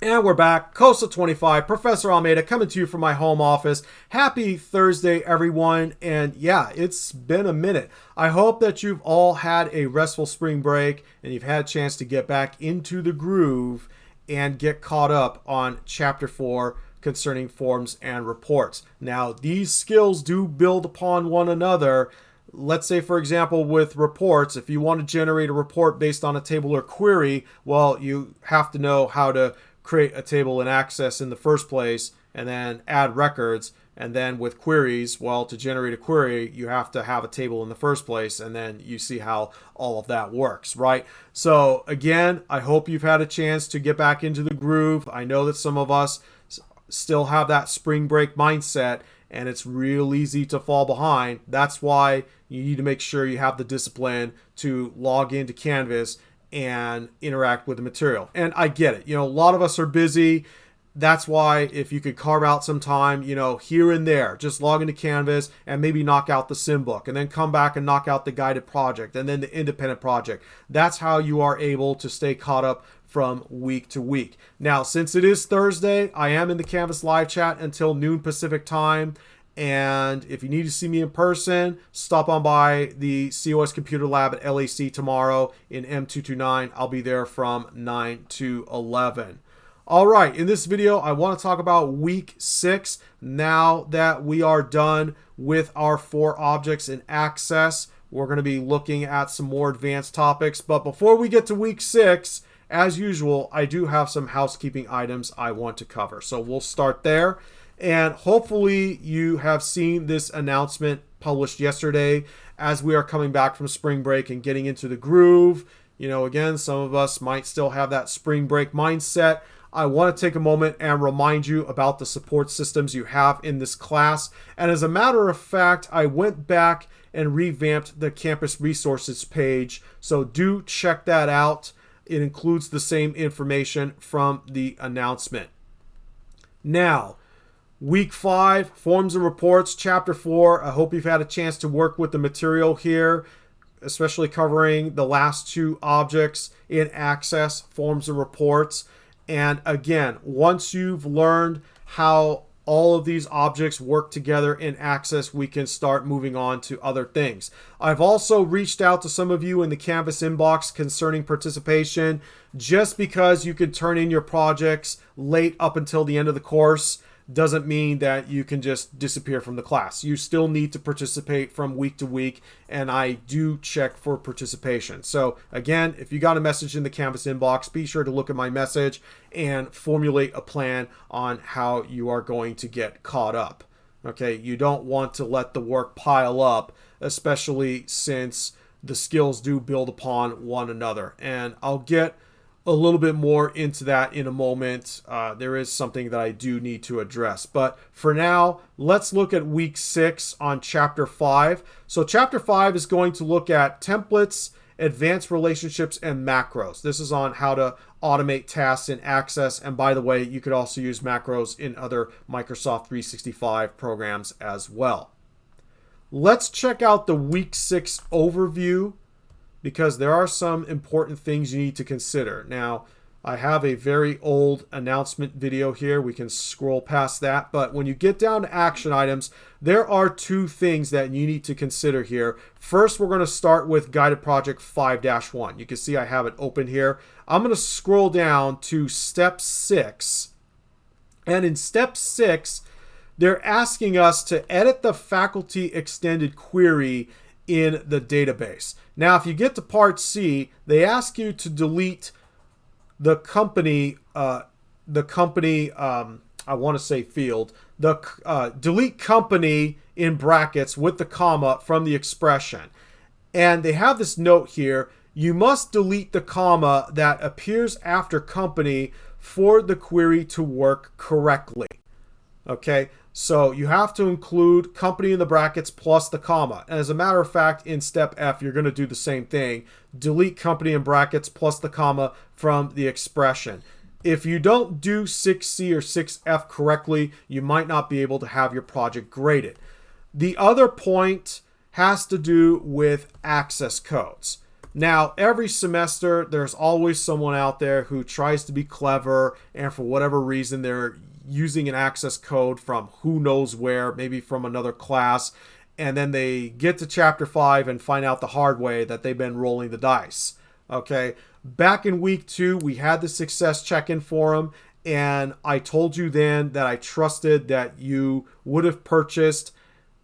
And we're back, COSA 25, Professor Almeida coming to you from my home office. Happy Thursday, everyone. And yeah, it's been a minute. I hope that you've all had a restful spring break and you've had a chance to get back into the groove and get caught up on Chapter 4 concerning forms and reports. Now, these skills do build upon one another. Let's say, for example, with reports, if you want to generate a report based on a table or query, well, you have to know how to create a table in Access in the first place and then add records. And then with queries, well, to generate a query, you have to have a table in the first place, and then you see how all of that works, right? So again, I hope you've had a chance to get back into the groove. I know that some of us still have that spring break mindset, and it's real easy to fall behind. That's why you need to make sure you have the discipline to log into Canvas and interact with the material. And I get it. A lot of us are busy. That's why if you could carve out some time, here and there, just log into Canvas and maybe knock out the sim book and then come back and knock out the guided project and then the independent project. That's how you are able to stay caught up from week to week. Now, since it is Thursday, I am in the Canvas live chat until noon Pacific time. And if you need to see me in person, stop on by the COS Computer Lab at LAC tomorrow in M229. I'll be there from 9 to 11. All right, in this video, I want to talk about week 6. Now that we are done with our 4 objects in Access, we're going to be looking at some more advanced topics. But before we get to week 6, as usual, I do have some housekeeping items I want to cover. So we'll start there. And hopefully you have seen this announcement published yesterday as we are coming back from spring break and getting into the groove. Again, some of us might still have that spring break mindset. I want to take a moment and remind you about the support systems you have in this class. And as a matter of fact, I went back and revamped the campus resources page. So do check that out. It includes the same information from the announcement. Now, Week 5, Forms and Reports, Chapter 4. I hope you've had a chance to work with the material here, especially covering the last 2 objects in Access, Forms and Reports. And again, once you've learned how all of these objects work together in Access, we can start moving on to other things. I've also reached out to some of you in the Canvas inbox concerning participation. Just because you can turn in your projects late up until the end of the course doesn't mean that you can just disappear from the class. You still need to participate from week to week, and I do check for participation. So again, if you got a message in the Canvas inbox, be sure to look at my message and formulate a plan on how you are going to get caught up. Okay, you don't want to let the work pile up, especially since the skills do build upon one another. And I'll get a little bit more into that in a moment. There is something that I do need to address. But for now, let's look at week 6 on Chapter 5. So Chapter 5 is going to look at templates, advanced relationships, and macros. This is on how to automate tasks in Access. And by the way, you could also use macros in other Microsoft 365 programs as well. Let's check out the week 6 overview, because there are some important things you need to consider. Now, I have a very old announcement video here. We can scroll past that. But when you get down to action items, there are 2 things that you need to consider here. First, we're going to start with Guided Project 5-1. You can see I have it open here. I'm going to scroll down to Step 6. And in Step 6, they're asking us to edit the faculty extended query in the database. Now, if you get to Part C, they ask you to delete the company, I want to say field, delete company in brackets with the comma from the expression. And they have this note here: you must delete the comma that appears after company for the query to work correctly. Okay, so you have to include company in the brackets plus the comma. And as a matter of fact, in Step F, you're going to do the same thing. Delete company in brackets plus the comma from the expression. If you don't do 6C or 6F correctly, you might not be able to have your project graded. The other point has to do with access codes. Now, every semester, there's always someone out there who tries to be clever, and for whatever reason, they're using an access code from who knows where, maybe from another class, and then they get to chapter 5 and find out the hard way that they've been rolling the dice. Okay, back in week 2, we had the success check-in forum, and I told you then that I trusted that you would have purchased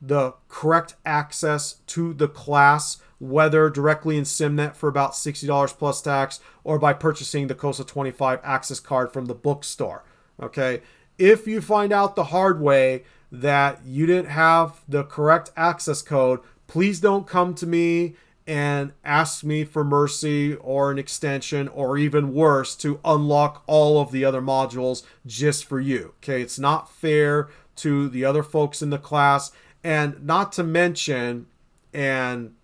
the correct access to the class, whether directly in SimNet for about $60 plus tax or by purchasing the COSA 25 access card from the bookstore. Okay, if you find out the hard way that you didn't have the correct access code, please don't come to me and ask me for mercy or an extension, or even worse, to unlock all of the other modules just for you. Okay, it's not fair to the other folks in the class. And not to mention, and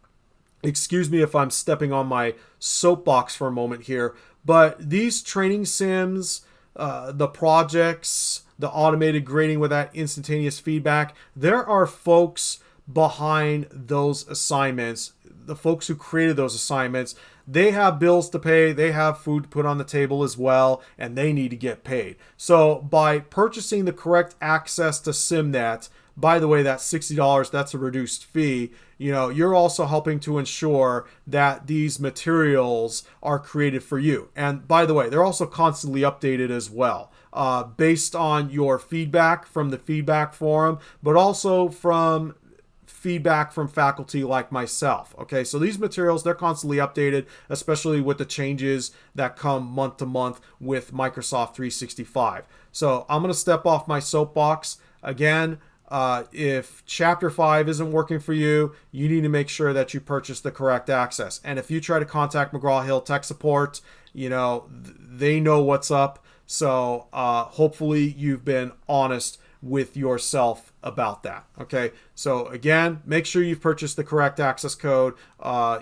excuse me if I'm stepping on my soapbox for a moment here, but these training sims, the projects, the automated grading with that instantaneous feedback, there are folks behind those assignments, the folks who created those assignments. They have bills to pay, they have food to put on the table as well, and they need to get paid. So by purchasing the correct access to SimNet, by the way, that's $60, that's a reduced fee. You know, you're also helping to ensure that these materials are created for you. And by the way, they're also constantly updated as well, based on your feedback from the feedback forum, but also from feedback from faculty like myself. Okay, so these materials, they're constantly updated, especially with the changes that come month to month with Microsoft 365. So I'm going to step off my soapbox again. If chapter 5 isn't working for you, you need to make sure that you purchase the correct access. And if you try to contact McGraw-Hill tech support, you know, they know what's up. So hopefully you've been honest with yourself about that. Okay, so again, make sure you've purchased the correct access code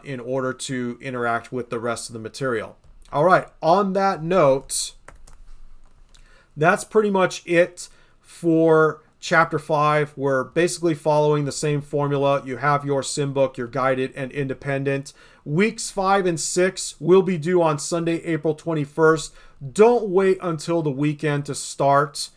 in order to interact with the rest of the material. All right, on that note, that's pretty much it for Chapter 5. We're basically following the same formula. You have your sim book, your guided and independent. Weeks 5 and 6 will be due on Sunday, April 21st. Don't wait until the weekend to start,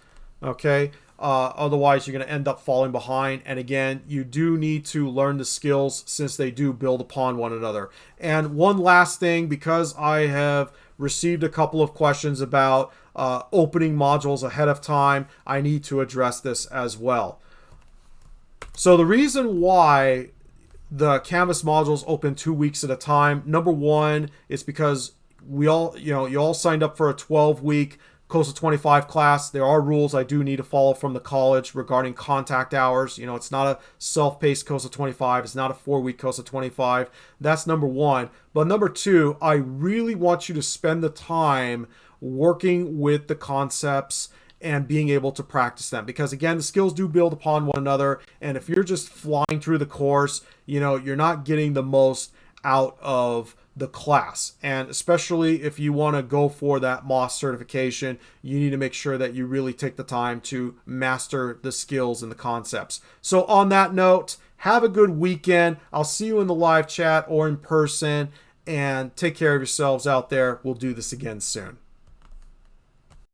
okay? Otherwise, you're going to end up falling behind. And again, you do need to learn the skills since they do build upon one another. And one last thing, because I have received a couple of questions about opening modules ahead of time, I need to address this as well. So the reason why the Canvas modules open 2 weeks at a time, number one, is because you all signed up for a 12-week COSA 25 class. There are rules I do need to follow from the college regarding contact hours. You know, it's not a self-paced COSA 25. It's not a 4-week COSA 25. That's number one. But number two, I really want you to spend the time working with the concepts and being able to practice them. Because again, the skills do build upon one another. And if you're just flying through the course, you know, you're not getting the most out of the class. And especially if you want to go for that MOS certification, you need to make sure that you really take the time to master the skills and the concepts. So on that note, have a good weekend. I'll see you in the live chat or in person, and take care of yourselves out there. We'll do this again soon.